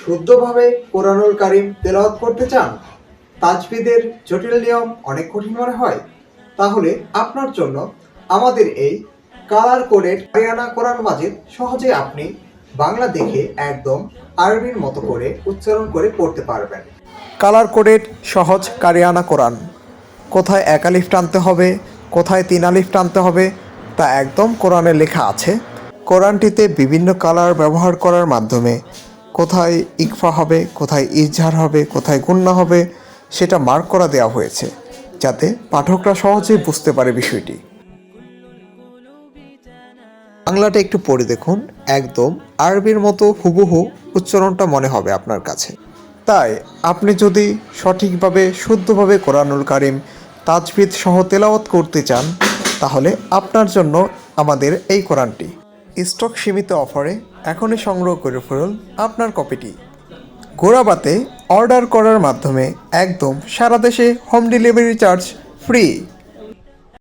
শুদ্ধভাবে কোরআনুল কারীম তেলাওয়াত করতে চান? তাজবিদের জটিল নিয়ম অনেক কঠিন মনে হয়? তাহলে আপনার জন্য আমাদের এই কালার কোডেড আরিয়ানা কোরআন মাজিদ সহজে আপনি বাংলা দেখে একদম আরবির মতো করে উচ্চারণ করে পড়তে পারবেন। কালার কোডেড সহজ কারিয়ানা কোরআন। কোথায় এক আলিফ টানতে হবে, কোথায় তিন আলিফ টানতে হবে তা একদম কোরআনে লেখা আছে। কোরআনটিতে বিভিন্ন কালার ব্যবহার করার মাধ্যমে কোথায় ইকফা হবে, কোথায় ইজহার হবে, কোথায় গুন্না হবে সেটা মার্ক করা দেওয়া হয়েছে, যাতে পাঠকরা সহজেই বুঝতে পারে বিষয়টি। বাংলাটা একটু পড়ে দেখুন, একদম আরবির মতো হুবহু উচ্চারণটা মনে হবে আপনার কাছে। তাই আপনি যদি সঠিকভাবে শুদ্ধভাবে কোরআনুল কারীম তাজবিদ সহ তেলাওয়াত করতে চান, তাহলে আপনার জন্য আমাদের এই কোরআনটি স্টক সীমিত অফারে এখনই সংগ্রহ করে ফেলুন আপনার কপিটি। গোরাবাতে অর্ডার করার মাধ্যমে একদম সারা দেশে হোম ডেলিভারি চার্জ ফ্রি।